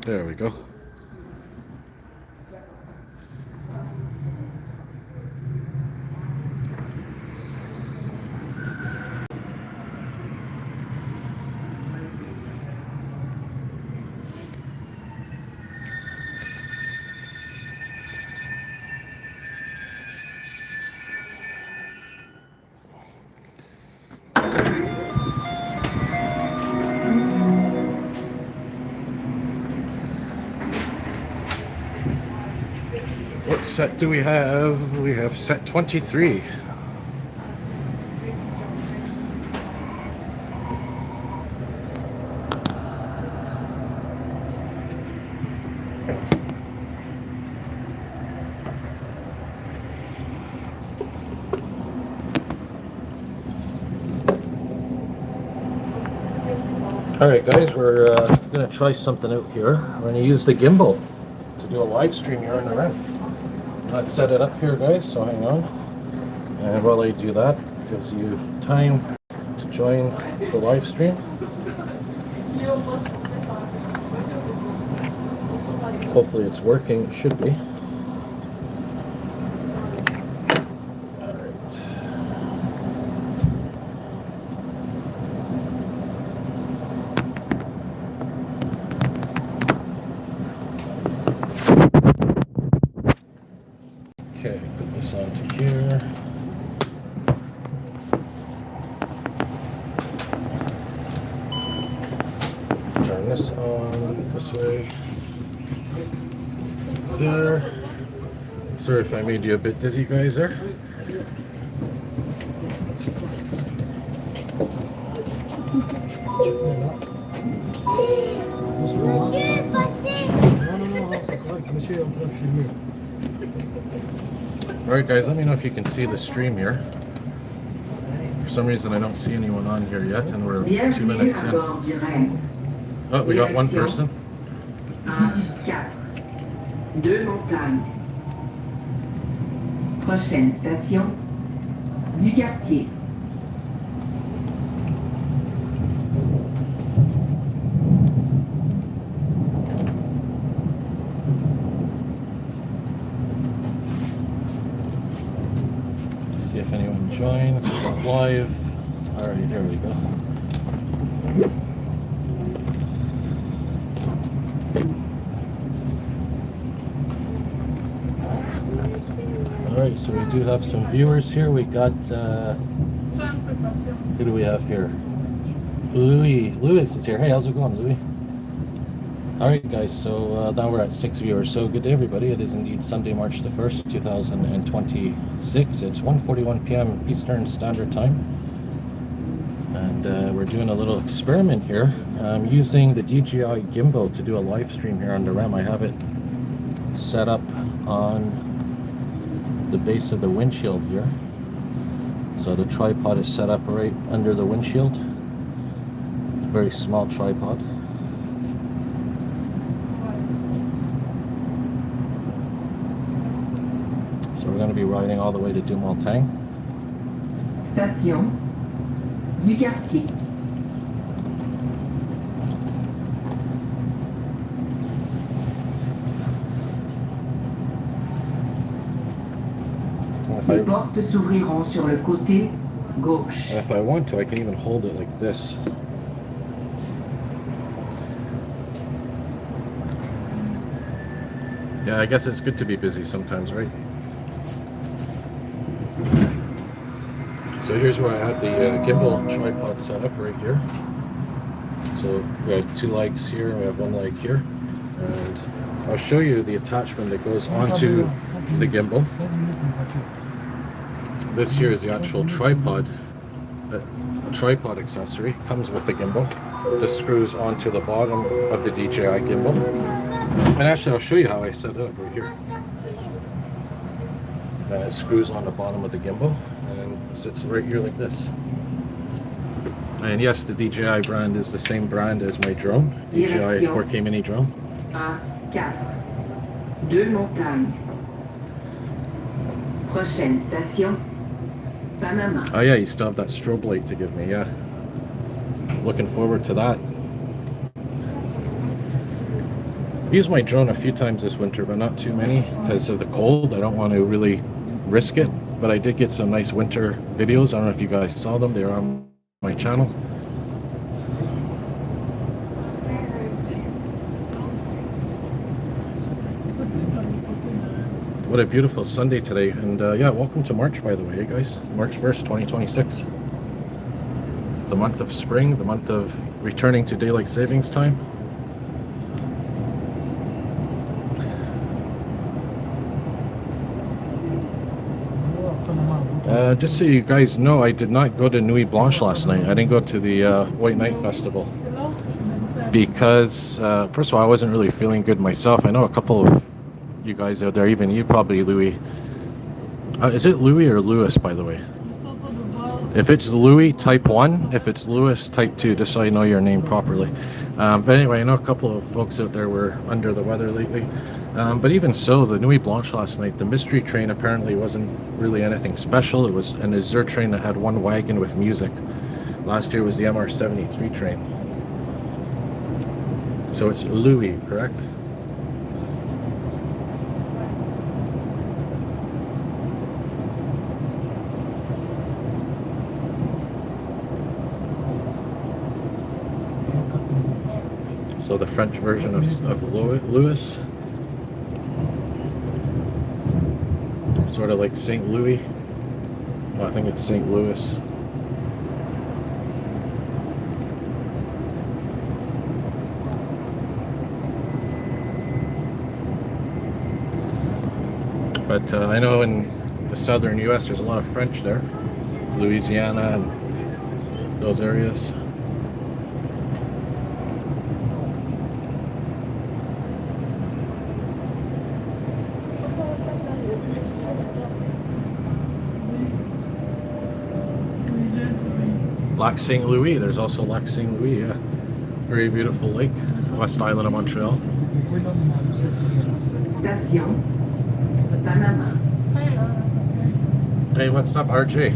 There we go. What set do we have? We have set 23. Alright guys, we're going to try something out here. We're going to use the gimbal to do a live stream here on the REM. Let's set it up here guys, so hang on. And while I do that, it gives you time to join the live stream. Hopefully it's working, it should be. Okay, put this onto here. Turn this on this way. There. Sorry if I made you a bit dizzy, guys, there. Alright guys, let me know if you can see the stream here. For some reason I don't see anyone on here yet, and we're 2 minutes in. Oh, we got one person. Deux-Montagnes. Prochaine station, du quartier. See if anyone joins. We're not live. Alright, here we go. Alright, so we do have some viewers here. We got, who do we have here? Louis is here. Hey, how's it going, Louis? Alright guys, so now we're at 6 viewers. So good day everybody. It is indeed Sunday, March the 1st, 2026. It's 1:41 p.m. Eastern Standard Time. And we're doing a little experiment here. I'm using the DJI gimbal to do a live stream here on the REM. I have it set up on the base of the windshield here. So the tripod is set up right under the windshield. Very small tripod. So we're going to be riding all the way to Deux-Montagnes. Station du quartier. Les portes s'ouvriront sur le côté gauche. If I want to, I can even hold it like this. Yeah, I guess it's good to be busy sometimes, right? So here's where I had the gimbal tripod set up right here. So we have 2 legs here, and we have 1 leg here. And I'll show you the attachment that goes onto the gimbal. This here is the actual tripod. A tripod accessory comes with the gimbal. This screws onto the bottom of the DJI gimbal. And actually I'll show you how I set it up right here. And it screws on the bottom of the gimbal and sits right here like this. And yes, the DJI brand is the same brand as my drone, DJI 4K mini drone. A4. Deux-Montagnes. Prochaine station, Panama. Oh yeah, you still have that strobe light to give me, yeah. Looking forward to that. I've used my drone a few times this winter, but not too many because of the cold. I don't want to really risk it, but I did get some nice winter videos. I don't know if you guys saw them. They're on my channel. What a beautiful Sunday today. And yeah, welcome to March, by the way, guys. March 1st, 2026. The month of spring, the month of returning to daylight savings time. Just so you guys know, I did not go to Nuit Blanche last night. I didn't go to the White Night Festival because, first of all, I wasn't really feeling good myself. I know a couple of you guys out there, even you probably, Louis. Is it Louis or Lewis, by the way? If it's Louis, type 1. If it's Lewis, type 2, just so I know your name properly. But anyway, I know a couple of folks out there were under the weather lately. But even so, the Nuit Blanche last night, the mystery train apparently wasn't really anything special. It was an Azur train that had one wagon with music. Last year was the MR73 train. So it's Louis, correct? So the French version of Louis. Sort of like St. Louis. Well, I think it's St. Louis. But I know in the southern U.S. there's a lot of French there. Louisiana and those areas. Lac St. Louis, there's also Lac St. Louis, yeah. Very beautiful lake, West Island of Montreal. Station Panama. Hey, what's up, RJ?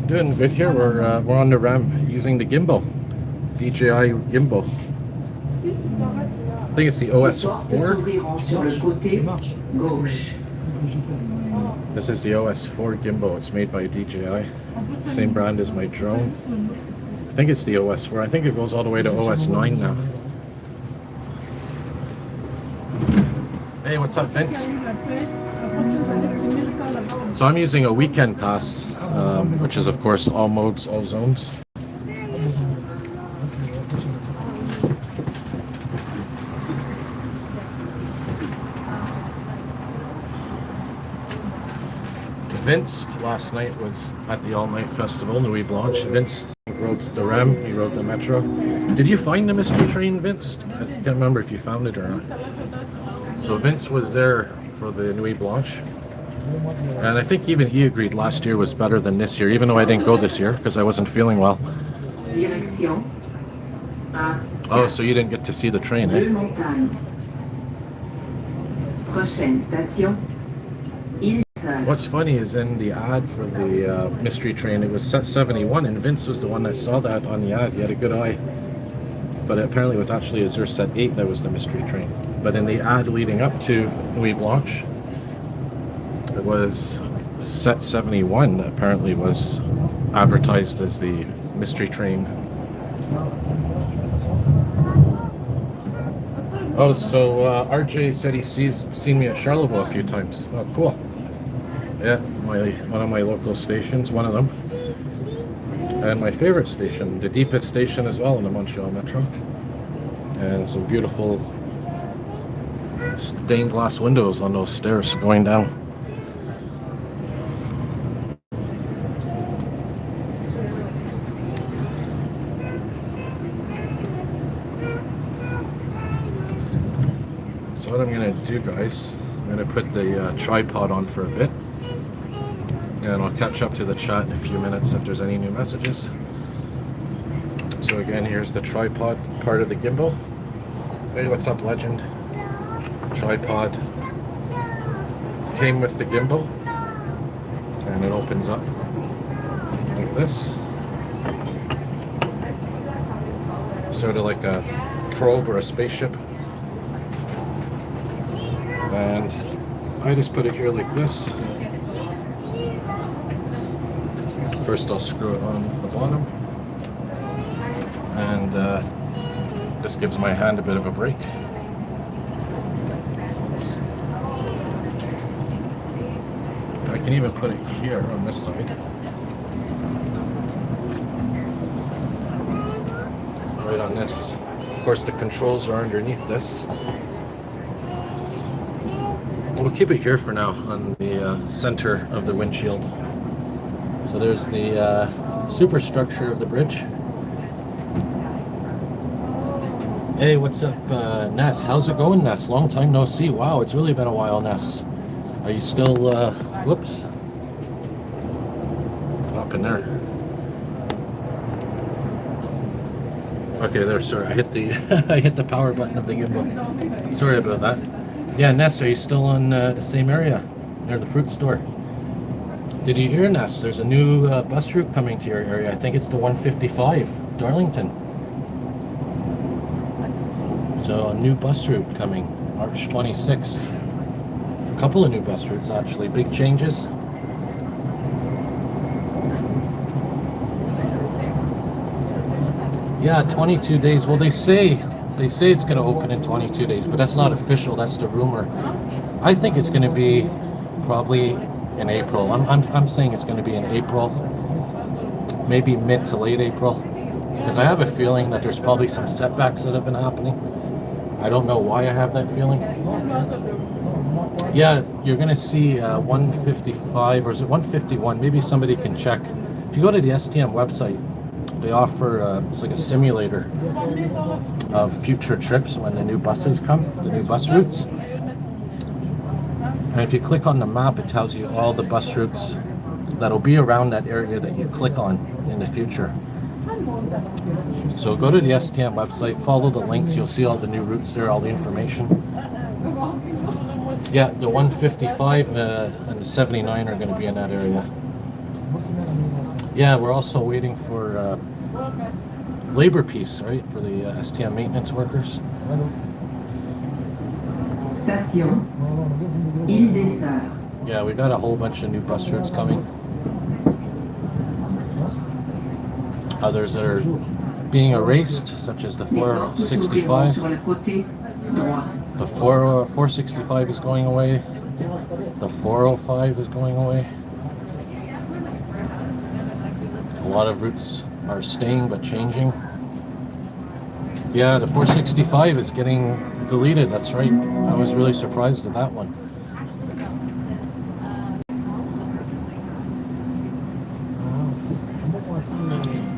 Doing good here. We're on the REM using the gimbal, DJI gimbal. I think it's the OS4. Sur le côté gauche. This is the OS4 gimbal. It's made by DJI. Same brand as my drone. I think it's the OS4. I think it goes all the way to OS9 now. Hey, what's up, Vince? So I'm using a weekend pass, which is of course all modes, all zones. Vince last night was at the all-night festival, Nuit Blanche. Vince rode the REM, he rode the metro. Did you find the mystery train, Vince? I can't remember if you found it or not. So Vince was there for the Nuit Blanche. And I think even he agreed last year was better than this year, even though I didn't go this year because I wasn't feeling well. Direction A. Oh, so you didn't get to see the train, eh? Deux-Montagnes. Prochaine station. What's funny is in the ad for the mystery train, it was set 71, and Vince was the one that saw that on the ad. He had a good eye. But apparently it was actually Azur set 8 that was the mystery train. But in the ad leading up to Nuit Blanche, it was set 71 that apparently was advertised as the mystery train. Oh, so RJ said he's seen me at Charleville a few times. Oh, cool. Yeah, one of my local stations, one of them. And my favorite station, the deepest station as well in the Montreal Metro. And some beautiful stained glass windows on those stairs going down. So what I'm gonna do, guys, I'm gonna put the tripod on for a bit. And I'll catch up to the chat in a few minutes if there's any new messages. So again, here's the tripod part of the gimbal. Hey, what's up, Legend? Tripod came with the gimbal, and it opens up like this. Sort of like a probe or a spaceship. And I just put it here like this. First I'll screw it on the bottom, and this gives my hand a bit of a break. I can even put it here on this side. Right on this. Of course the controls are underneath this. We'll keep it here for now on the center of the windshield. So there's the superstructure of the bridge. Hey, what's up, Ness? How's it going, Ness? Long time no see. Wow, it's really been a while, Ness. Are you still, whoops. Up in there. Okay, there, sorry. I hit the I hit the power button of the gimbal. Sorry about that. Yeah, Ness, are you still on the same area near the fruit store? Did you hear, Ness? There's a new bus route coming to your area. I think it's the 155, Darlington. So a new bus route coming, March 26th. A couple of new bus routes, actually. Big changes. Yeah, 22 days. Well, they say it's going to open in 22 days, but that's not official. That's the rumor. I think it's going to be probably in April. I'm saying it's going to be in April, maybe mid to late April, because I have a feeling that there's probably some setbacks that have been happening. I don't know why I have that feeling. Yeah, you're going to see 155, or is it 151? Maybe somebody can check. If you go to the STM website, they offer it's like a simulator of future trips when the new buses come, the new bus routes. And if you click on the map, it tells you all the bus routes that'll be around that area that you click on in the future. So go to the STM website, follow the links, you'll see all the new routes there, all the information. Yeah, the 155 and the 79 are going to be in that area. Yeah, we're also waiting for labor peace, right, for the STM maintenance workers. Station Île des Sœurs. Yeah, we got a whole bunch of new bus routes coming. Others that are being erased, such as the 465. The 465 is going away. The 405 is going away. A lot of routes are staying but changing. Yeah, the 465 is getting deleted, that's right. I was really surprised at that one.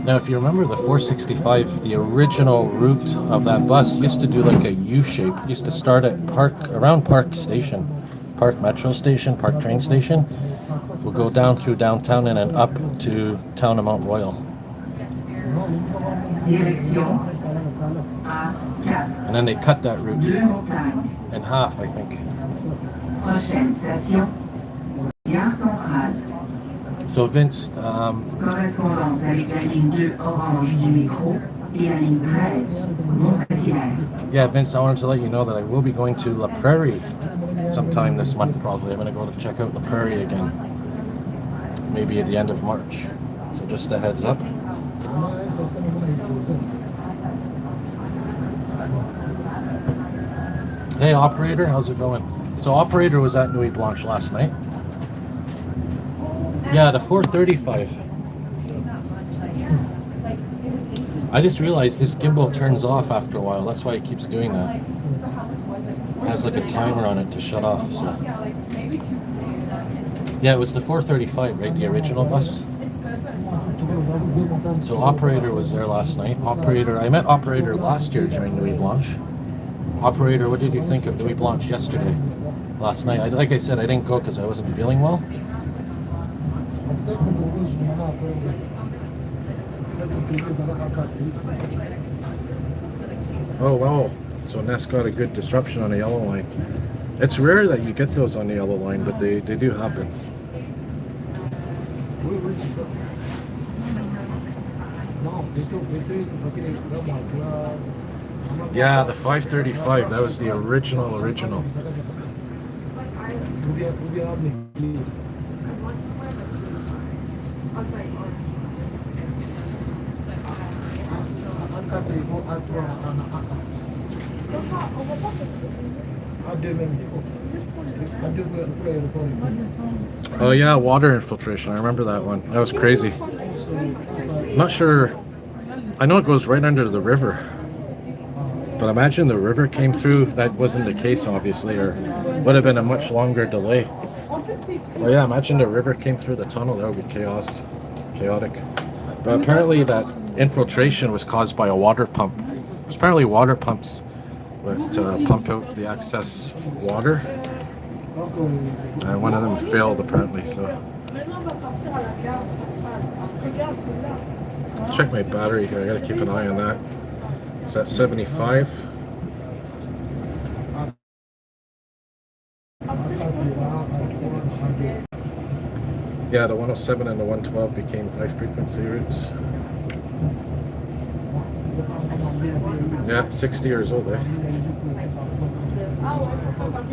Now, if you remember the 465, the original route of that bus used to do like a U-shape. It used to start at around Park Station, Park Metro Station, Park Train Station. We'll go down through downtown and then up to town of Mount Royal. And then they cut that route Deux-Montagnes. in half, I think. Prochaine station, Gare Centrale. So Vince, Correspondance avec la ligne 2 orange du métro et la ligne 13 Mont-Saint-Hilaire. yeah, Vince, I wanted to let you know that I will be going to La Prairie sometime this month, probably. I'm going to go to check out La Prairie again, maybe at the end of March. So just a heads up. Hey, operator, how's it going? So operator was at Nuit Blanche last night. Yeah, the 435. I just realized this gimbal turns off after a while. That's why it keeps doing that. It has like a timer on it to shut off. So. Yeah, it was the 435, right? The original bus. So operator was there last night. I met operator last year during Nuit Blanche. Operator, what did you think of Nuit Blanche yesterday? Last night? Like I said, I didn't go because I wasn't feeling well. Oh wow, so Ness got a good disruption on the yellow line. It's rare that you get those on the yellow line, but they do happen. Yeah, the 535, that was the original. Oh yeah, water infiltration. I remember that one. That was crazy. Not sure. I know it goes right under the river. But imagine the river came through. That wasn't the case, obviously, or would have been a much longer delay. Well, yeah, imagine the river came through the tunnel. That would be chaotic. But apparently that infiltration was caused by a water pump. There's apparently water pumps that pump out the excess water. And one of them failed, apparently, so. Check my battery here. I gotta keep an eye on that. It's at 75. Yeah, the 107 and the 112 became high frequency routes. Yeah, 60 years old, eh?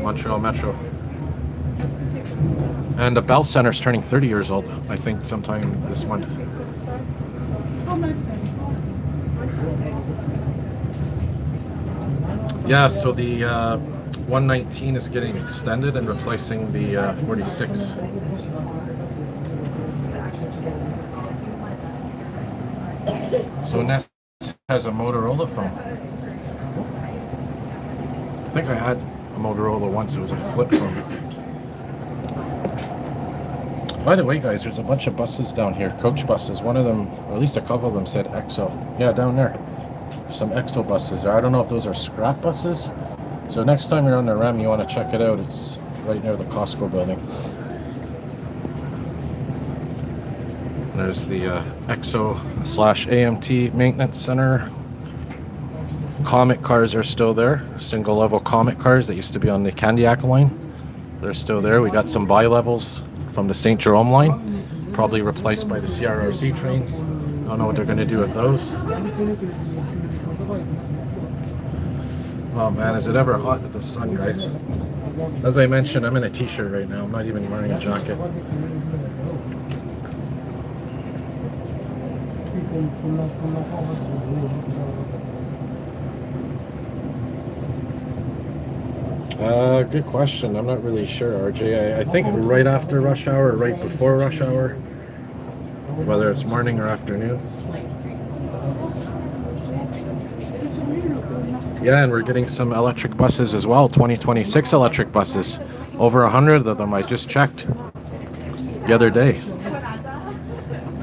Montreal Metro. And the Bell Center's turning 30 years old, I think, sometime this month. Yeah, so the 119 is getting extended and replacing the 46. So Ness has a Motorola phone. I think I had a Motorola once. It was a flip phone. By the way, guys, there's a bunch of buses down here, coach buses. One of them, or at least a couple of them, said EXO. Yeah, down there. There's some EXO buses there. I don't know if those are scrap buses. So next time you're on the REM, you want to check it out. It's right near the Costco building. There's the EXO/AMT maintenance center. Comet cars are still there. Single level Comet cars that used to be on the Candiac line. They're still there. We got some bi-levels from the St. Jerome line, probably replaced by the CRRC trains. I don't know what they're going to do with those. Oh man, is it ever hot with the sun, guys? As I mentioned, I'm in a t-shirt right now. I'm not even wearing a jacket. Good question. I'm not really sure, RJ. I think right after rush hour, right before rush hour, whether it's morning or afternoon. Yeah, and we're getting some electric buses as well, 2026 electric buses. Over 100 of them, I just checked the other day.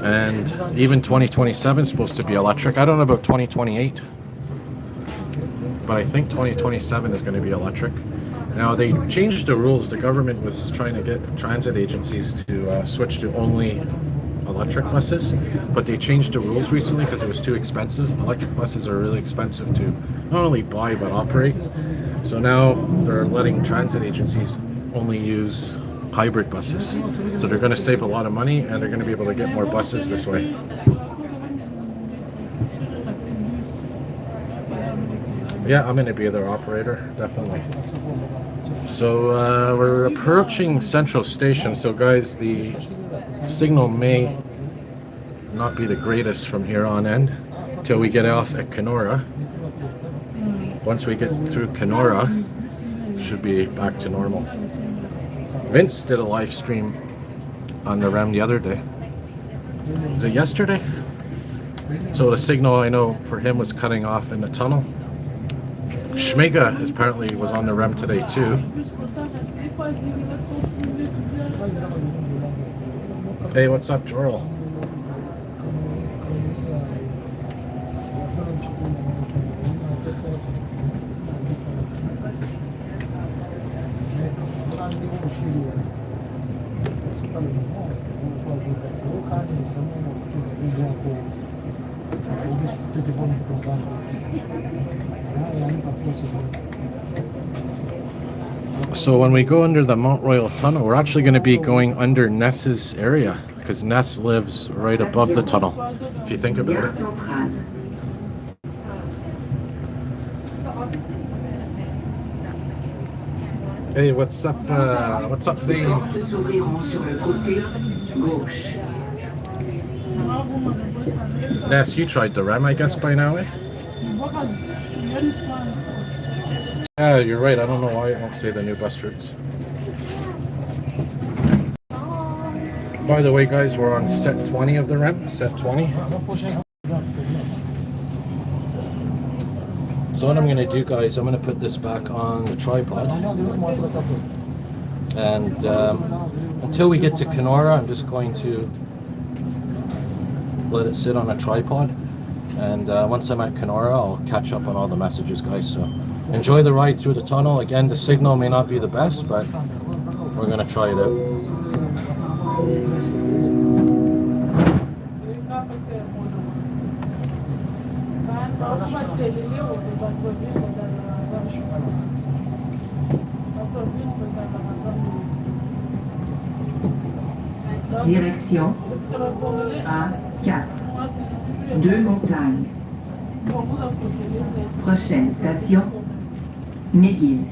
And even 2027 is supposed to be electric. I don't know about 2028, but I think 2027 is going to be electric. Now, they changed the rules. The government was trying to get transit agencies to switch to only electric buses, but they changed the rules recently because it was too expensive. Electric buses are really expensive to not only buy but operate. So now they're letting transit agencies only use hybrid buses. So they're going to save a lot of money and they're going to be able to get more buses this way. Yeah, I'm going to be their operator, definitely. So we're approaching Central Station. So guys, the signal may not be the greatest from here on end till we get off at Kenora. Once we get through Kenora, should be back to normal. Vince did a live stream on the REM the other day. Was it yesterday? So the signal, I know, for him was cutting off in the tunnel. Schmega apparently was on the REM today too. Hey, what's up, Joral? So when we go under the Mount Royal Tunnel, we're actually going to be going under Ness's area because Ness lives right above the tunnel, if you think about it. Hey, what's up, Les Zane? portes s'ouvriront sur le côté gauche. Ness, you tried the REM, I guess, by now, eh? Yeah, you're right. I don't know why it won't say the new bus routes. By the way, guys, we're on set 20 of the REM. Set 20. So what I'm going to do, guys, I'm going to put this back on the tripod. And until we get to Kenora, I'm just going to let it sit on a tripod. And once I'm at Kenora, I'll catch up on all the messages, guys. So enjoy the ride through the tunnel. Again, the signal may not be the best, but we're going to try it out. Direction A4. Deux-Montagnes. Prochaine station, Néguise.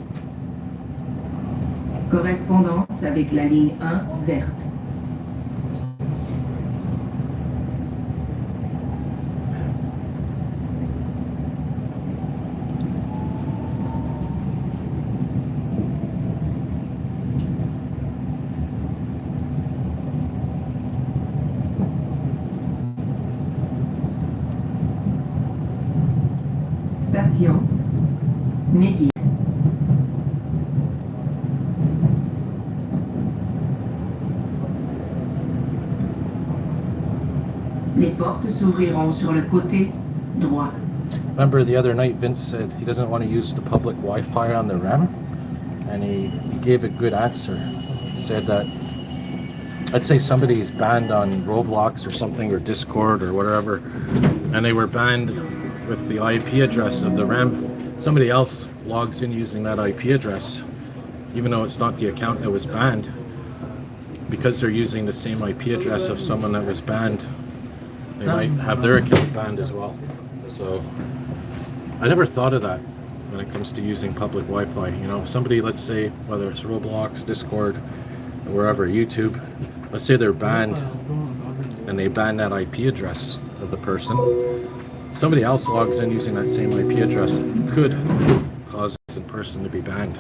Correspondance avec la ligne 1 verte. Station, Néguise. Les portes s'ouvriront sur le côté droit. Remember the other night Vince said he doesn't want to use the public Wi-Fi on the REM, and he gave a good answer. He said that, let's say somebody's banned on Roblox or something, or Discord or whatever, and they were banned with the IP address of the REM. Somebody else logs in using that IP address, even though it's not the account that was banned, because they're using the same IP address of someone that was banned, they might have their account banned as well. So I never thought of that when it comes to using public Wi-Fi. You know, if somebody, let's say, whether it's Roblox, Discord, or wherever, YouTube, let's say they're banned and they ban that IP address of the person, somebody else logs in using that same IP address, could cause the person to be banned.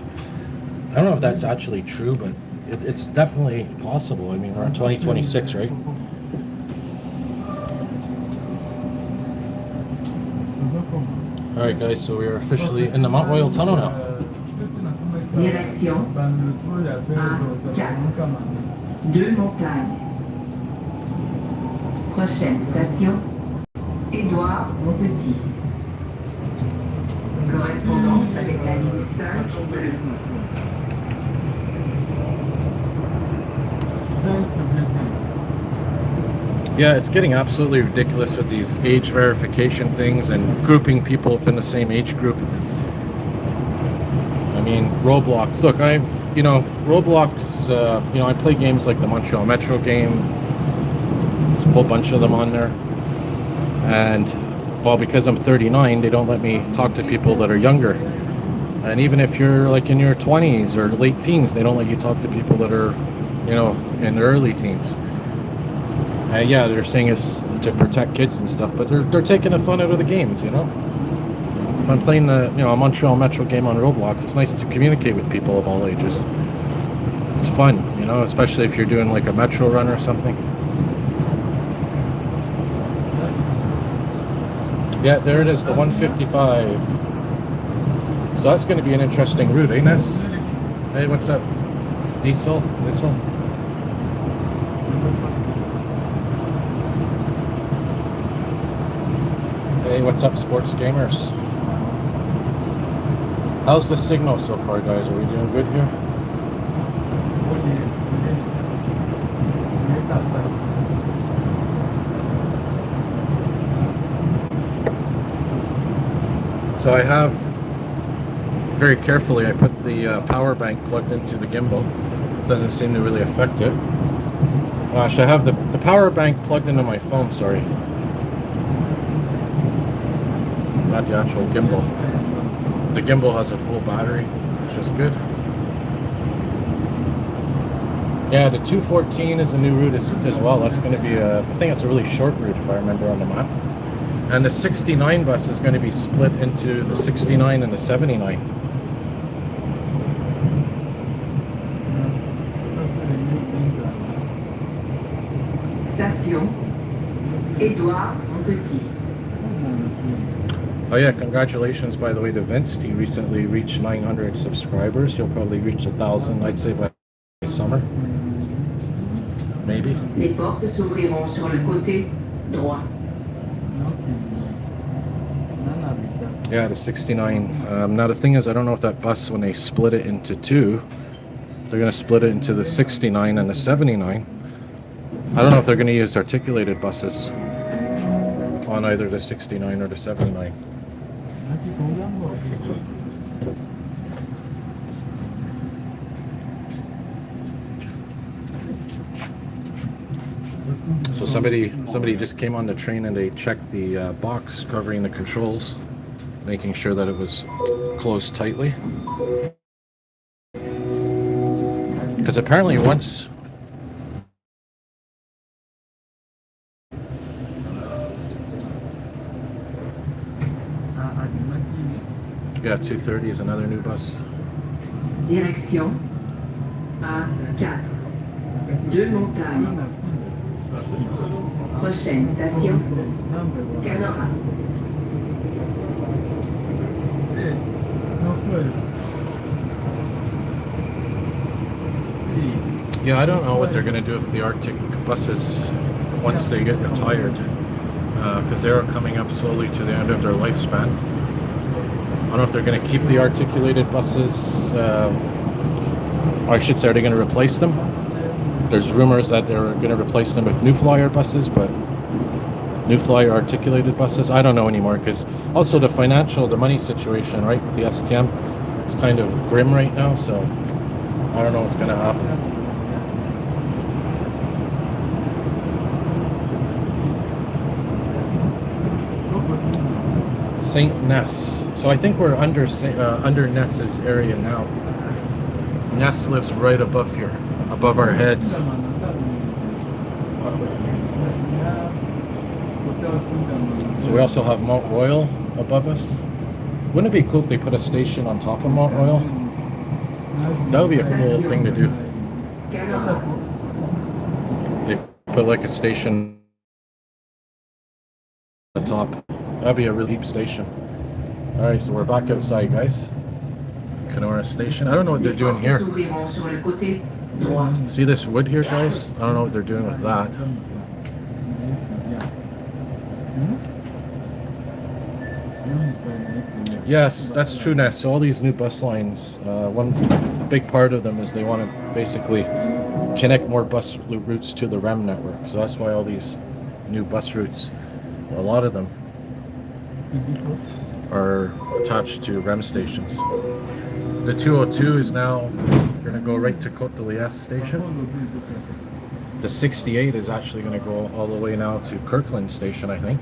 I don't know if that's actually true, but it's definitely possible. I mean, we're in 2026, right? All right, guys, so we are officially in the Mount Royal Tunnel now. Direction A4. Deux-Montagnes. Prochaine station, Édouard Montpetit. Correspondance avec la ligne 5 bleue. Yeah, it's getting absolutely ridiculous with these age verification things and grouping people within the same age group. I mean, Roblox. Look, Roblox, I play games like the Montreal Metro game. There's a whole bunch of them on there. And, well, because I'm 39, they don't let me talk to people that are younger. And even if you're like in your 20s or late teens, they don't let you talk to people that are, in their early teens. Yeah, they're saying it's to protect kids and stuff, but they're taking the fun out of the games, If I'm playing a Montreal Metro game on Roblox, it's nice to communicate with people of all ages. It's fun, especially if you're doing like a Metro run or something. Yeah, there it is, the 155. So that's going to be an interesting route, eh, Ness? Hey, what's up? Diesel? Hey, what's up, sports gamers? How's the signal so far, guys? Are we doing good here? So I have, very carefully, I put the power bank plugged into the gimbal. Doesn't seem to really affect it. Gosh, I have the power bank plugged into my phone, sorry. Not the actual gimbal. The gimbal has a full battery, which is good. Yeah, the 214 is a new route as well. That's going to be I think it's a really short route if I remember on the map. And the 69 bus is going to be split into the 69 and the 79. Station Édouard Montpetit. Oh yeah, congratulations by the way to Vince. He recently reached 900 subscribers. He'll probably reach 1,000, I'd say, by summer. Maybe. Les portes s'ouvriront sur le côté droit. Yeah, the 69. Now the thing is, I don't know if that bus, when they split it into two, they're going to split it into the 69 and the 79. I don't know if they're going to use articulated buses on either the 69 or the 79. So somebody just came on the train and they checked the box covering the controls, making sure that it was closed tightly. Because apparently once... Yeah, 230 is another new bus. Direction A4. Deux-Montagnes. Prochaine station Canora. Yeah, I don't know what they're going to do with the Arctic buses once they get retired, because they're coming up slowly to the end of their lifespan. I don't know if they're going to keep the articulated buses, or I should say, are they going to replace them? There's rumors that they're going to replace them with New Flyer buses, but New Flyer articulated buses, I don't know anymore, because also the money situation, right, with the STM, it's kind of grim right now, so I don't know what's going to happen. St. Ness. So I think we're under Ness's area now. Ness lives right above here, above our heads. So we also have Mount Royal above us. Wouldn't it be cool if they put a station on top of Mount Royal? That would be a cool thing to do. They put like a station on the top. That'd be a really deep station. Alright, so we're back outside, guys. Kenora Station. I don't know what they're doing here. See this wood here, guys? I don't know what they're doing with that. Yes, that's true, Ness. So all these new bus lines, one big part of them is they want to basically connect more bus routes to the REM network. So that's why all these new bus routes, a lot of them, are attached to REM stations. The 202 is now going to go right to Côte de Liesse station. The 68 is actually going to go all the way now to Kirkland station, I think.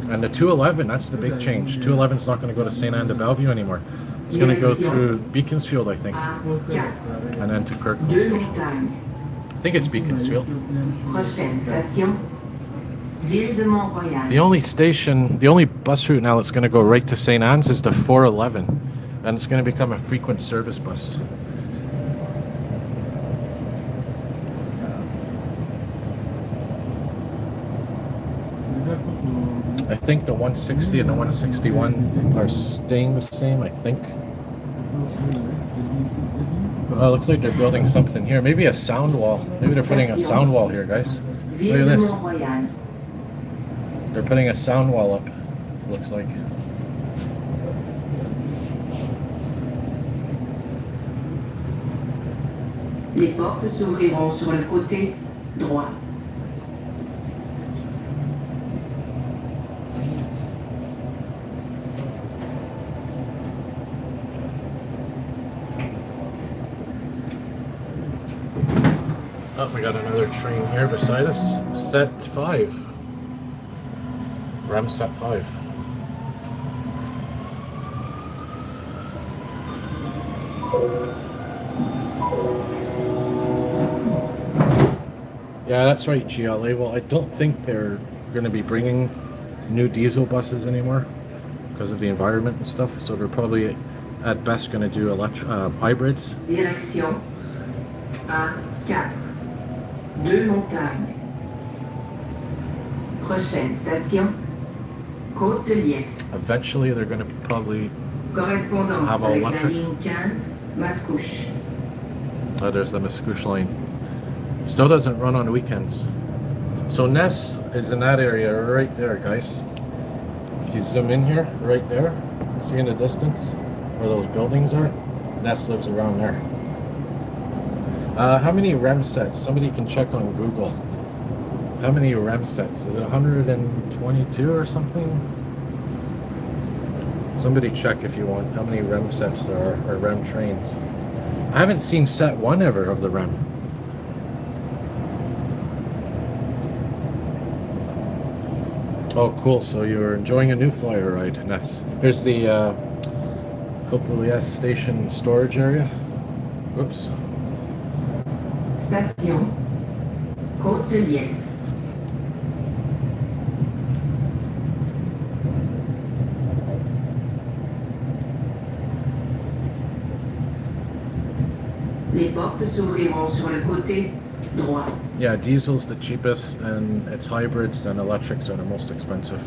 And the 211, that's the big change. 211 is not going to go to Saint Anne de Bellevue anymore. It's going to go through Beaconsfield, I think, and then to Kirkland station. I think it's Beaconsfield. The only bus route now that's going to go right to St. Anne's is the 411, and it's going to become a frequent service bus. I think the 160 and the 161 are staying the same, I think. Oh, it looks like they're building something here. Maybe a sound wall. Maybe they're putting a sound wall here, guys. Look at this. They're putting a sound wall up, looks like. Les portes s'ouvriront sur le côté droit. Oh, we got another train here beside us. Set 5. REM set 5. Yeah, that's right, GLA. Well, I don't think they're going to be bringing new diesel buses anymore because of the environment and stuff. So they're probably at best going to do hybrids. Direction A4. Deux-Montagnes. Prochaine station, Côte de Liesse. Eventually, they're going to probably Correspondance have all avec la electric. ligne 15, Mascouche. Oh, there's the Mascouche line. Still doesn't run on weekends. So Ness is in that area right there, guys. If you zoom in here, right there, see in the distance where those buildings are? Ness lives around there. How many REM sets? Somebody can check on Google. How many REM sets? Is it 122 or something? Somebody check if you want how many REM sets there are, or REM trains. I haven't seen set 1 ever of the REM. Oh, cool. So you're enjoying a new flyer ride, Ness. Here's the Côte de Liesse station storage area. Oops. Station, Côte de Liesse. Les portes s'ouvriront sur le côté droit. Yeah, diesel's the cheapest, and it's hybrids and electrics are the most expensive.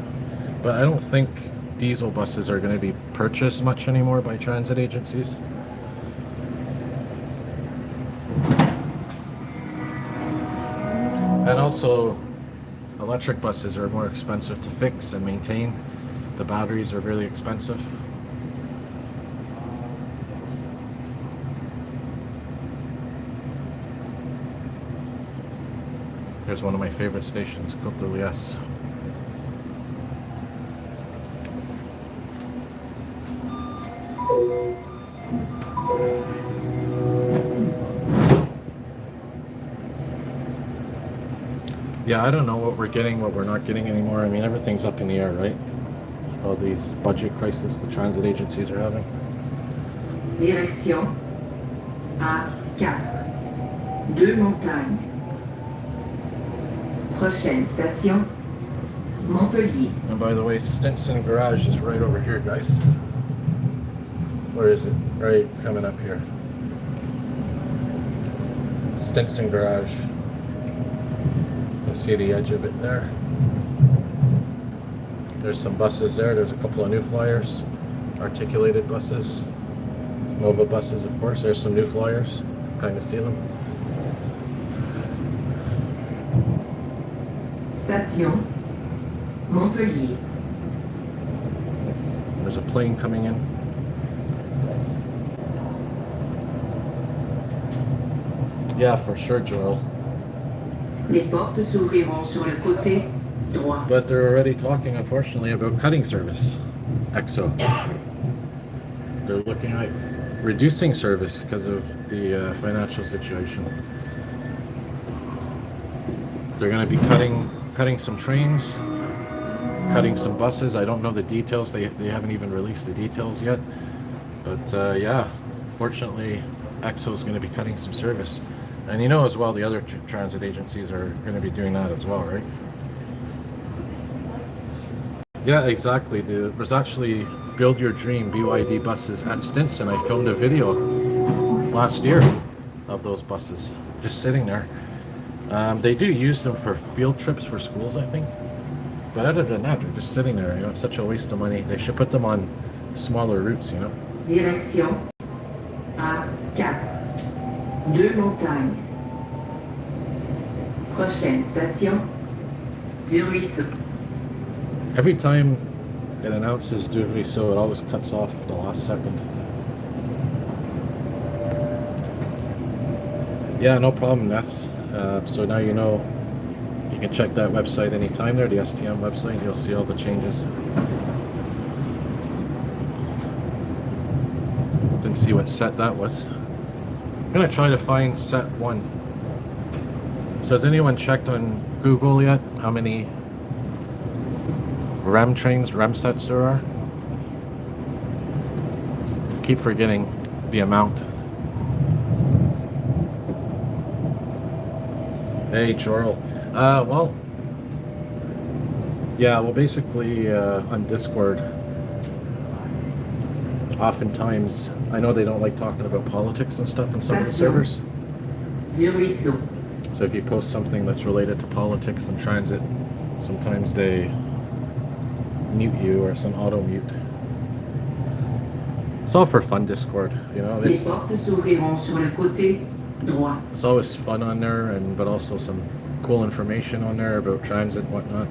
But I don't think diesel buses are going to be purchased much anymore by transit agencies. And also, electric buses are more expensive to fix and maintain. The batteries are really expensive. Here's one of my favorite stations, Côte de Liesse. Yeah, I don't know what we're getting, what we're not getting anymore. I mean, everything's up in the air, right? With all these budget crises the transit agencies are having. Direction A4. Deux-Montagnes. Prochaine station, Montpellier. And by the way, Stinson Garage is right over here, guys. Where is it? Right coming up here. Stinson Garage. You can see the edge of it there. There's some buses there. There's a couple of new flyers. Articulated buses. Nova buses, of course. There's some new flyers. Kind of see them. Station, Montpellier. There's a plane coming in. Yeah, for sure, Joel. Les portes s'ouvriront sur le côté droit. But they're already talking, unfortunately, about cutting service. EXO. They're looking at reducing service because of the financial situation. They're going to be cutting some trains, cutting some buses. I don't know the details. They haven't even released the details yet. But yeah, fortunately, EXO is going to be cutting some service. And you know as well, the other transit agencies are going to be doing that as well, right? Yeah, exactly. There's actually Build Your Dream BYD buses at Stinson. I filmed a video last year of those buses just sitting there. They do use them for field trips for schools, I think. But other than that, they're just sitting there. You know, it's such a waste of money. They should put them on smaller routes, you know. Direction A4. Deux-Montagnes. Prochaine station, Deux-Ruisseaux. Every time it announces Deux-Ruisseaux, it always cuts off the last second. Yeah, no problem. So now you know. You can check that website anytime there, the STM website. You'll see all the changes. Didn't see what set that was. I'm gonna try to find set 1. So has anyone checked on Google yet how many REM trains, REM sets there are? Keep forgetting the amount. Hey, Jorl. Well, yeah, well, basically, on Discord, oftentimes, I know they don't like talking about politics and stuff in some of the servers. Du ruisseau. So if you post something that's related to politics and transit, sometimes they mute you or it's an auto mute. It's all for fun, Discord, you know. Les portes s'ouvriront sur le côté droit. It's always fun on there, but also some cool information on there about transit and whatnot.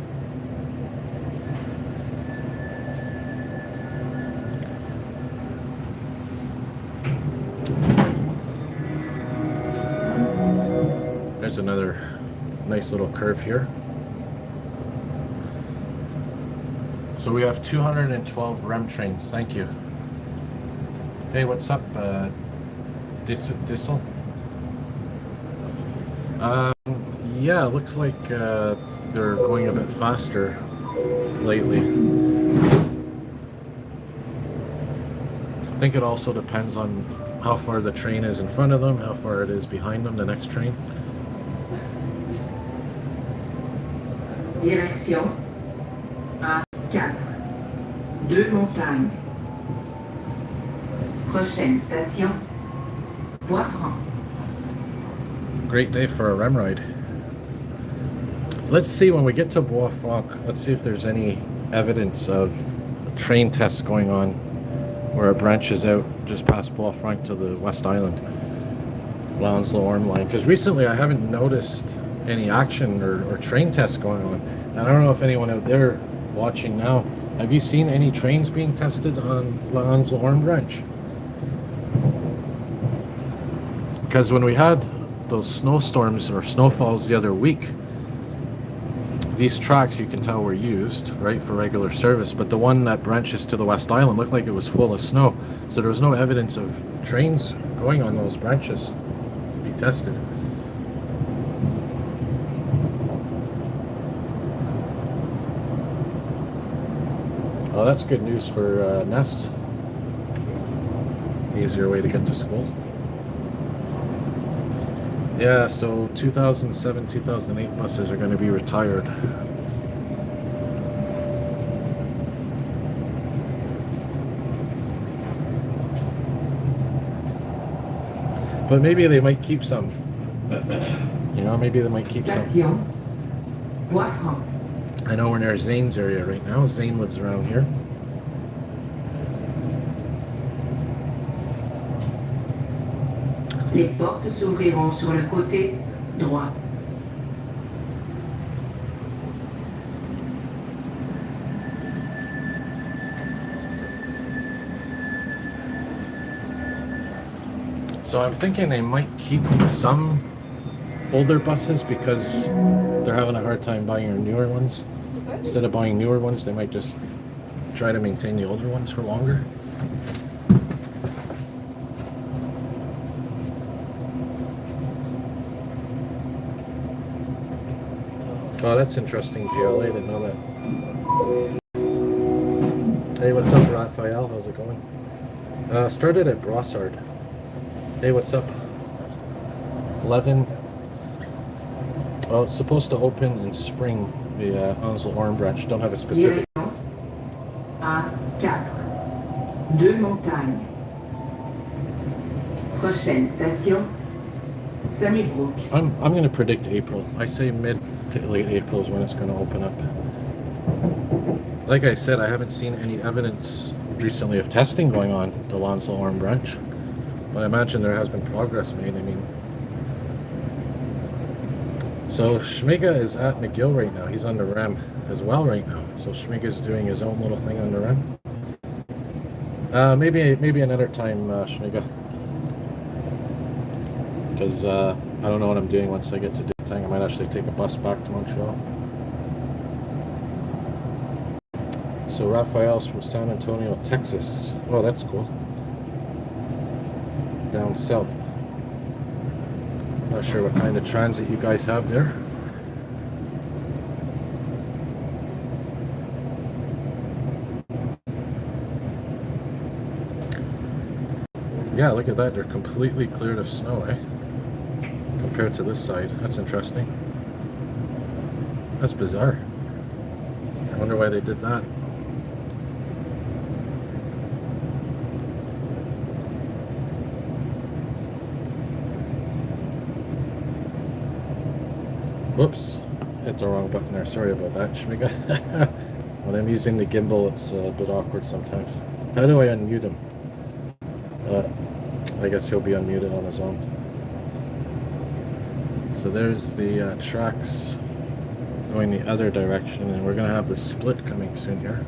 There's another nice little curve here. So we have 212 REM trains. Thank you. Hey, what's up, Dissel? Yeah, it looks like they're going a bit faster lately. I think it also depends on how far the train is in front of them, how far it is behind them, the next train. Direction A4. Deux-Montagnes. Prochaine station, Brossard. Great day for a REM ride. Let's see when we get to Brossard, let's see if there's any evidence of train tests going on where it branches out just past Brossard to the West Island, Lonslow-Orme line. Because recently I haven't noticed any action or train tests going on. And I don't know if anyone out there watching now, have you seen any trains being tested on Lonslow-Orme branch? Because when we had those snowstorms or snowfalls the other week, these tracks you can tell were used, right, for regular service, but the one that branches to the West Island looked like it was full of snow, so there was no evidence of trains going on those branches to be tested. Oh, that's good news for Ness. Easier way to get to school. Yeah, so 2007, 2008 buses are going to be retired. But maybe they might keep some. You know, maybe they might keep some. I know we're near Zane's area right now. Zane lives around here. Les portes s'ouvriront sur le côté droit. So I'm thinking they might keep some older buses because they're having a hard time buying newer ones. Instead of buying newer ones, they might just try to maintain the older ones for longer. Oh, that's interesting, GLA. I didn't know that. Hey, what's up, Raphael? How's it going? Started at Brossard. Hey, what's up? 11. Well, it's supposed to open in spring, the Lonslow-Orme branch. Don't have a specific. A4. Deux-Montagnes. Prochaine station, Sunnybrook. I'm going to predict April. I say mid to late April is when it's going to open up. Like I said, I haven't seen any evidence recently of testing going on the Lonslow-Orme branch, but I imagine there has been progress made. I mean, so Schmiga is at McGill right now. He's on the REM as well right now. So Schmiga's doing his own little thing on the REM. Maybe another time, Schmiga, because I don't know what I'm doing once I get to do the thing. I might actually take a bus back to Montreal. So Raphael's from San Antonio, Texas. Oh, that's cool. Down south. Not sure what kind of transit you guys have there. Yeah, look at that. They're completely cleared of snow, eh? Compared to this side. That's interesting. That's bizarre. I wonder why they did that. Whoops, hit the wrong button there. Sorry about that, Schmiga. When I'm using the gimbal, it's a bit awkward sometimes. How do I unmute him? I guess he'll be unmuted on his own. So there's the tracks going the other direction, and we're going to have the split coming soon here.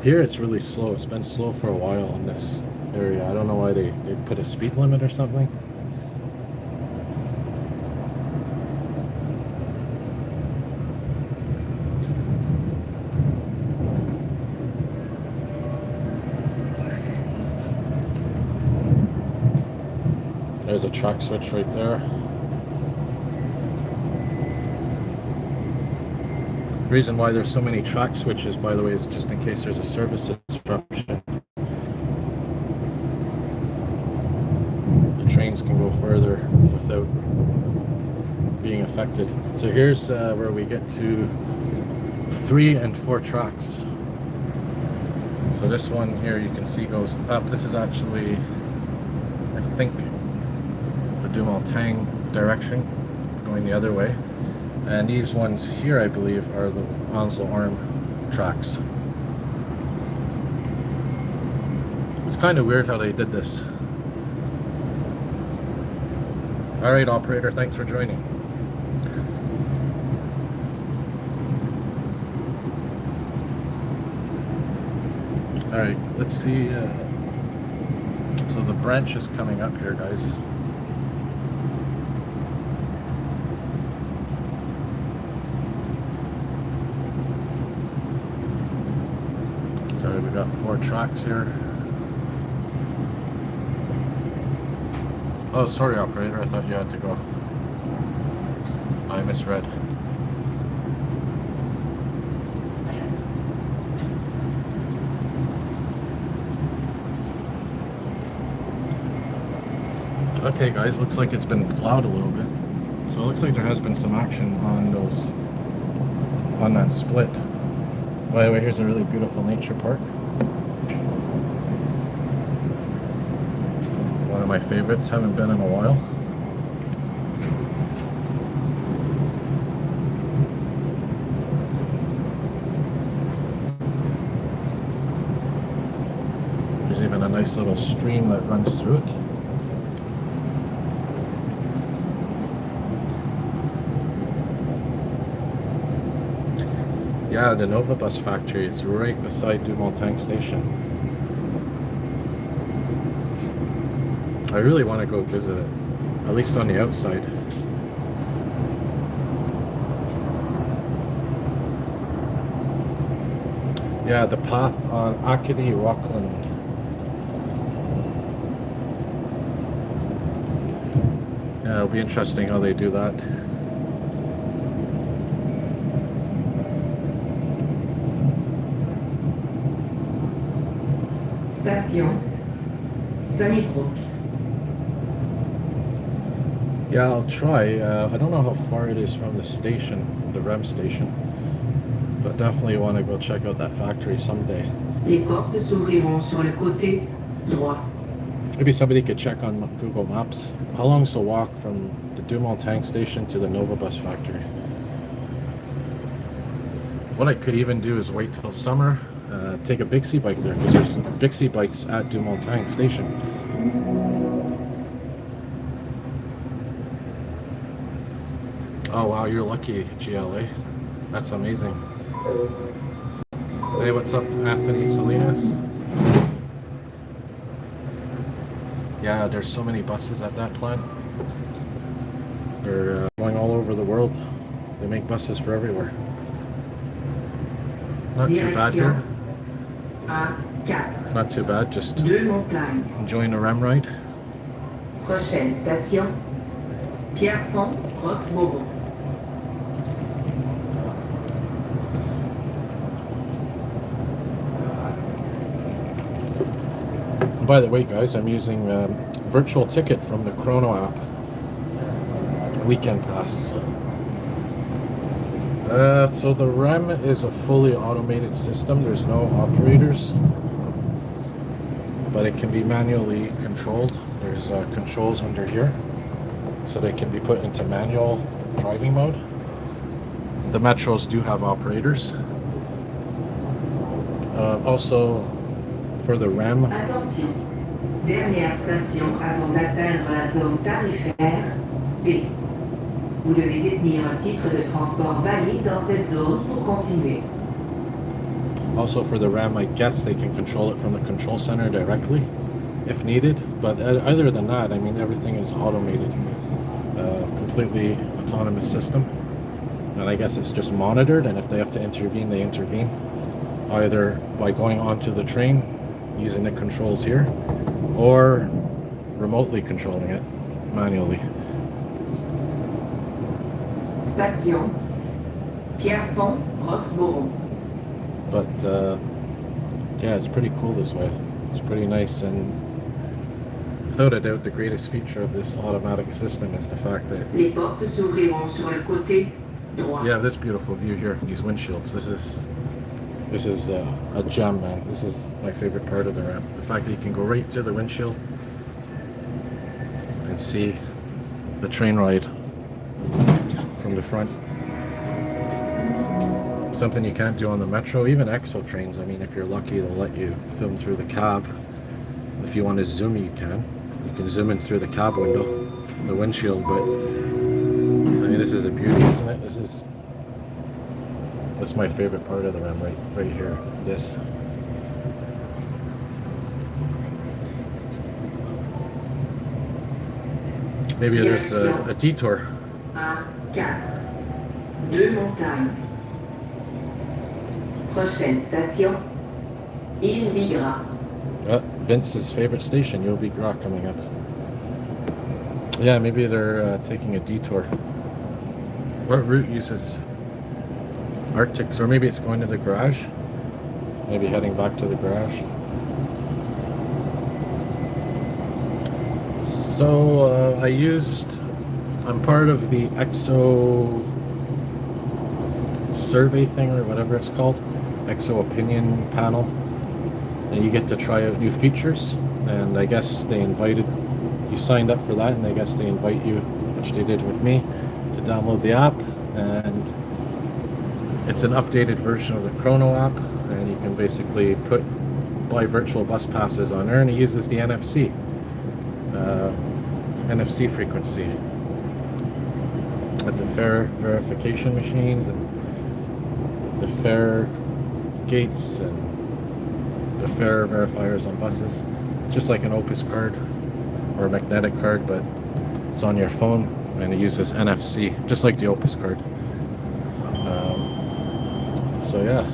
Here it's really slow. It's been slow for a while in this area. I don't know why they put a speed limit or something. There's a track switch right there. The reason why there's so many track switches, by the way, is just in case there's a service disruption. The trains can go further without being affected. So here's where we get to 3 and 4 tracks. So this one here you can see goes up. This is actually, I think, the Deux-Montagnes direction, going the other way. And these ones here, I believe, are the REM tracks. It's kind of weird how they did this. Alright, operator, thanks for joining. Alright, let's see. So the branch is coming up here, guys. So we've got 4 tracks here. Oh, sorry, operator. I thought you had to go. I misread. Okay, guys. Looks like it's been plowed a little bit. So it looks like there has been some action on that split. By the way, here's a really beautiful nature park. One of my favorites, haven't been in a while. There's even a nice little stream that runs through it. Yeah, the Nova Bus factory, it's right beside Deux-Montagnes station. I really want to go visit it, at least on the outside. Yeah, the path on Acadie Rockland. Yeah, it'll be interesting how they do that. Station Sunnybrook. Yeah, I'll try. I don't know how far it is from the station, the REM station, but definitely want to go check out that factory someday. Les portes s'ouvriront sur le côté droit. Maybe somebody could check on Google Maps. How long is the walk from the Deux-Montagnes station to the Nova Bus factory? What I could even do is wait till summer, take a Bixi bike there, because there's Bixi bikes at Deux-Montagnes station. Oh wow, you're lucky, GLA. That's amazing. Hey, what's up, Anthony Salinas? Yeah, there's so many buses at that plant. They're going all over the world. They make buses for everywhere. Not too bad here. A4. Not too bad, just Deux-Montagnes. enjoying the REM ride. Prochaine station Pierrefonds, Roxboro. By the way, guys, I'm using virtual ticket from the Chrono app. Weekend pass. So the REM is a fully automated system. There's no operators, but it can be manually controlled. There's controls under here, so they can be put into manual driving mode. The metros do have operators. Also, for the REM. Attention, dernière station avant d'atteindre la zone tarifaire B. Vous devez détenir un titre de transport valide dans cette zone pour continuer. Also for the REM, I guess they can control it from the control center directly if needed. But other than that, I mean, everything is automated. Completely autonomous system. And I guess it's just monitored, and if they have to intervene, they intervene. Either by going onto the train, using the controls here, or remotely controlling it manually. Station Pierrefonds, Roxborough. But yeah, it's pretty cool this way. It's pretty nice, and without a doubt, the greatest feature of this automatic system is the fact that Les portes s'ouvriront sur le côté droit. you have this beautiful view here, these windshields. This is a gem, man. This is my favorite part of the REM. The fact that you can go right to the windshield and see the train ride from the front. Something you can't do on the metro, even EXO trains. I mean, if you're lucky, they'll let you film through the cab. If you want to zoom, you can. You can zoom in through the cab window, the windshield. But I mean, this is a beauty, isn't it? This is my favorite part of the REM, right here. This. Maybe there's a detour. 1-4 Deux-Montagnes. Prochaine station, Île Vigra. Vince's favorite station, Yobi Gras, coming up. Yeah, maybe they're taking a detour. What route uses Arctics? Or maybe it's going to the garage? Maybe heading back to the garage. So I'm part of the EXO survey thing, or whatever it's called, EXO opinion panel, and you get to try out new features. And I guess you signed up for that, and I guess they invite you, which they did with me, to download the app. And it's an updated version of the Chrono app, and you can basically buy virtual bus passes on there, and it uses the NFC frequency at the fare verification machines and the fare gates and the fare verifiers on buses. It's just like an Opus card or a magnetic card, but it's on your phone, and it uses NFC, just like the Opus card. So yeah.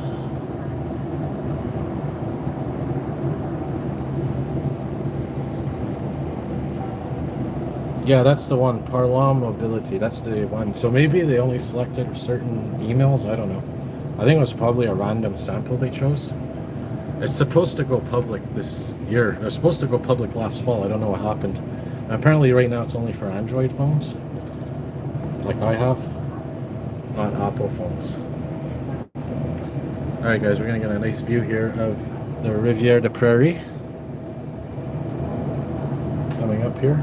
Yeah, that's the one, Parlant Mobility, that's the one. So maybe they only selected certain emails, I don't know. I think it was probably a random sample they chose. It's supposed to go public this year. It was supposed to go public last fall. I don't know what happened. And apparently right now it's only for Android phones, like I have, not Apple phones. Alright guys, we're going to get a nice view here of the Rivière des Prairies coming up here.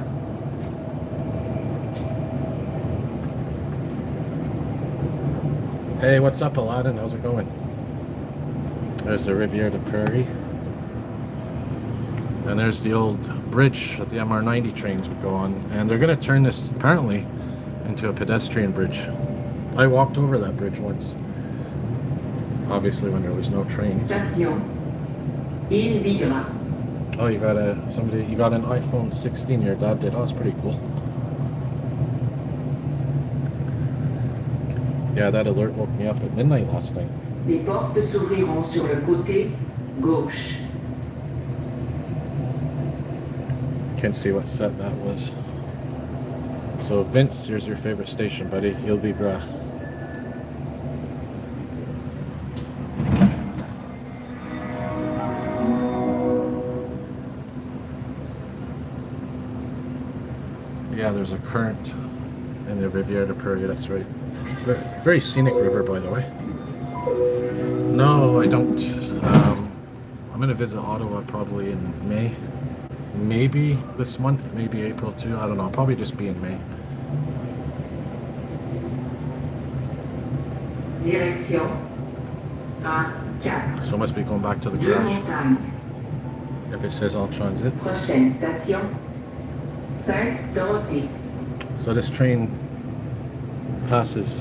Hey, what's up, Aladdin? How's it going? There's the Rivière des Prairies. And there's the old bridge that the MR90 trains would go on. And they're going to turn this, apparently, into a pedestrian bridge. I walked over that bridge once. Obviously, when there was no trains. Station Île Vigra. Oh, you got an iPhone 16 your dad did. Oh, that's pretty cool. Yeah, that alert woke me up at midnight last night. Les portes s'ouvriront sur le côté gauche. Can't see what set that was. So Vince, here's your favorite station, buddy. You'll be Gras. Yeah, there's a current in the Rivière de Prairie, that's right. Very scenic river, by the way. No, I don't. I'm going to visit Ottawa probably in May. Maybe this month, maybe April too. I don't know. I'll probably just be in May. Direction 1-4. So I must be going back to the garage. Deux-Montagnes. If it says all transit. Prochaine station Sainte-Dorothée. So this train passes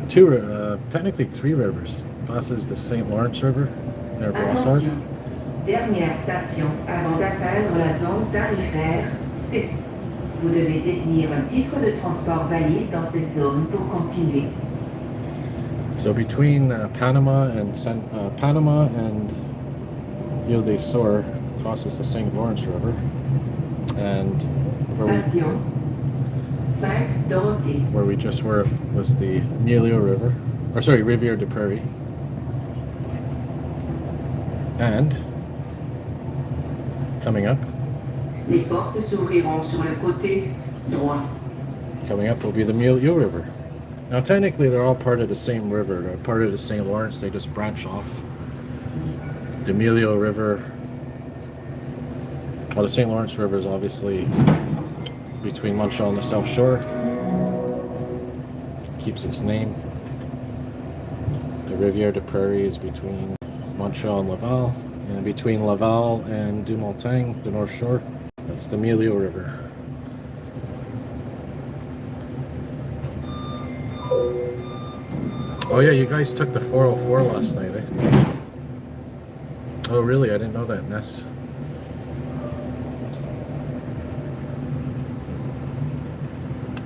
technically three rivers. Passes the St. Lawrence River near Brossard. Attention, dernière station avant d'atteindre la zone tarifaire C. Vous devez détenir un titre de transport valide dans cette zone pour continuer. So between Panama and Ile des Sœurs crosses the St. Lawrence River, and Station Sainte-Dorothée. where we just were was the Rivière de Prairie. And coming up Les portes s'ouvriront sur le côté droit. will be the Milieu River. Now technically they're all part of the same river, part of the St. Lawrence. They just branch off. The Milieu River, well, the St. Lawrence River is obviously between Montreal and the South Shore. Keeps its name. The Rivière de Prairie is between Montreal and Laval, and between Laval and Deux-Montagnes, the North Shore, that's the Milieu River. Oh yeah, you guys took the 404 last night, eh? Oh really? I didn't know that, Ness.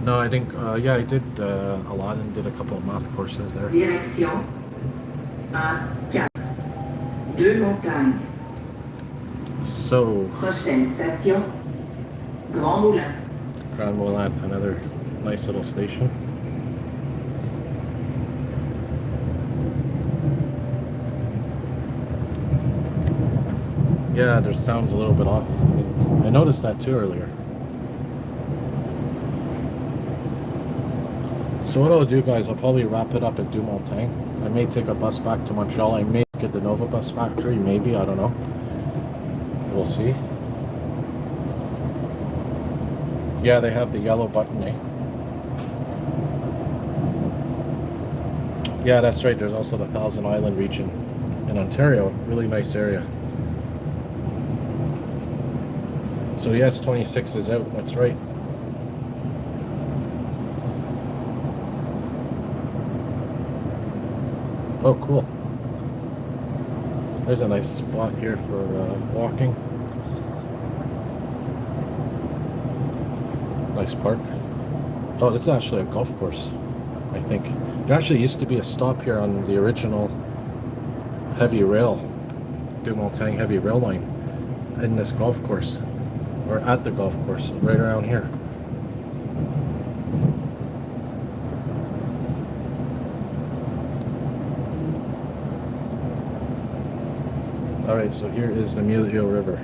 No, I didn't. Yeah, I did a lot and did a couple of math courses there. Direction 1-4. Deux-Montagnes. So, Prochaine station Grand Moulin. Grand Moulin, another nice little station. Yeah, their sound's a little bit off. I noticed that too earlier. So what I'll do, guys, I'll probably wrap it up at Deux-Montagnes. I may take a bus back to Montreal. I may get the Nova Bus factory, maybe, I don't know. We'll see. Yeah, they have the yellow button, eh? Yeah, that's right. There's also the Thousand Island region in Ontario. Really nice area. So yes, 26 is out. That's right. Oh, cool. There's a nice spot here for walking. Nice park. Oh, this is actually a golf course, I think. There actually used to be a stop here on the original heavy rail, Deux-Montagnes heavy rail line, in this golf course, or at the golf course, right around here. Alright, so here is the Milieu River,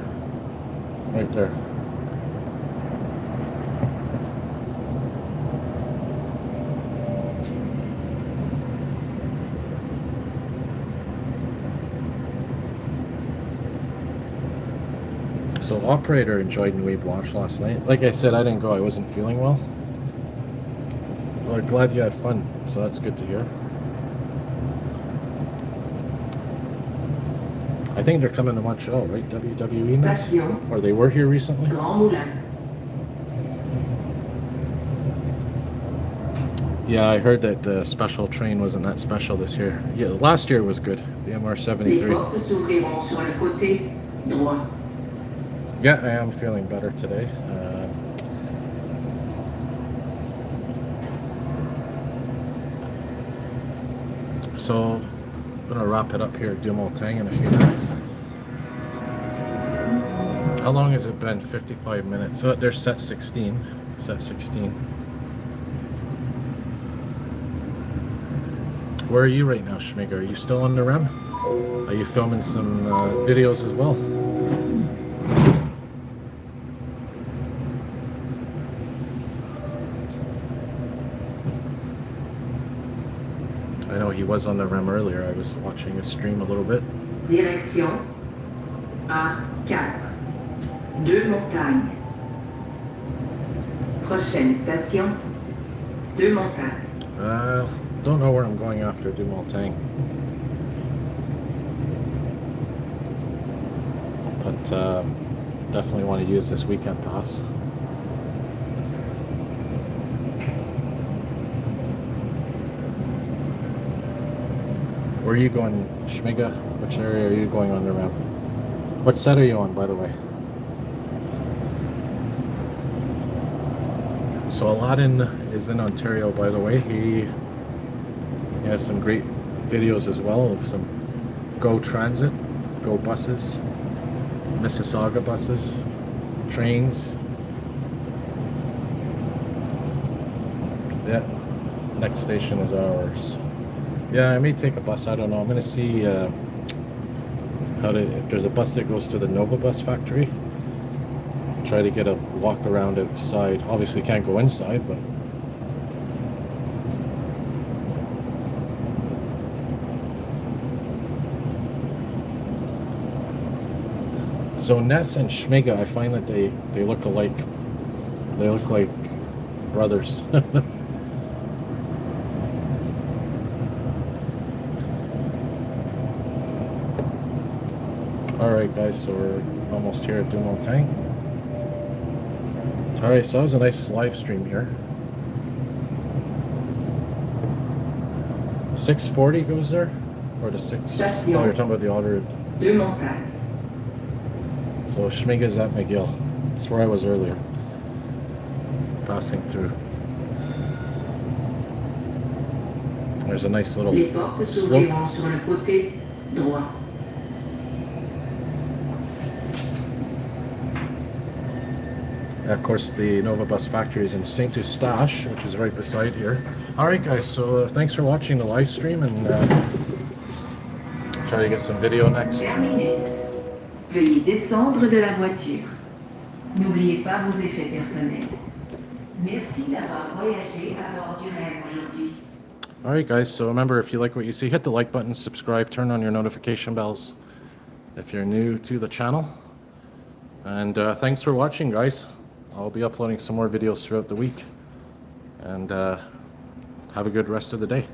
right there. So operator enjoyed Nuit Blanche last night. Like I said, I didn't go, I wasn't feeling well. Well, glad you had fun, so that's good to hear. I think they're coming to Montreal, right? WWE Ness? Or they were here recently? Grand Moulin. Yeah, I heard that the special train wasn't that special this year. Yeah, last year was good. The Les MR73. portes s'ouvriront sur le côté droit. Yeah, I am feeling better today. So, I'm gonna wrap it up here at Deux-Montagnes in a few minutes. How long has it been? 55 minutes. So there's set 16. Set 16. Where are you right now, Schmiger? Are you still on the REM? Are you filming some videos as well? was on the REM earlier. I was watching his stream a little bit. Direction A4. Deux-Montagnes. Prochaine station, Deux-Montagnes. Don't know where I'm going after Deux-Montagnes. But definitely want to use this weekend pass. Where are you going, Schmiga? Which area are you going on the REM? What set are you on, by the way? So Aladdin is in Ontario, by the way. He has some great videos as well of some Go Transit, Go buses, Mississauga buses, trains. Yeah, next station is ours. Yeah, I may take a bus. I don't know. I'm gonna see if there's a bus that goes to the Nova Bus factory. Try to get a walk around outside. Obviously, can't go inside, but so Ness and Schmiga, I find that they look alike. They look like brothers. Alright guys, so we're almost here at Deux-Montagnes. Alright, so that was a nice live stream here. 640 goes there? Or the 6? Oh, you're talking about the auto route. Deux-Montagnes. So Schmiga's at McGill. That's where I was earlier. Passing through. There's a nice little Les portes slope. s'ouvriront sur le côté droit. Of course, the Nova Bus factory is in Saint Eustache, which is right beside here. Alright guys, so thanks for watching the live stream, and try to get some video next. Terminus. Veuillez descendre de la voiture. N'oubliez pas vos effets personnels. Merci d'avoir voyagé à bord du REM aujourd'hui. Alright guys, so remember, if you like what you see, hit the like button, subscribe, turn on your notification bells if you're new to the channel. And thanks for watching guys. I'll be uploading some more videos throughout the week. And have a good rest of the day.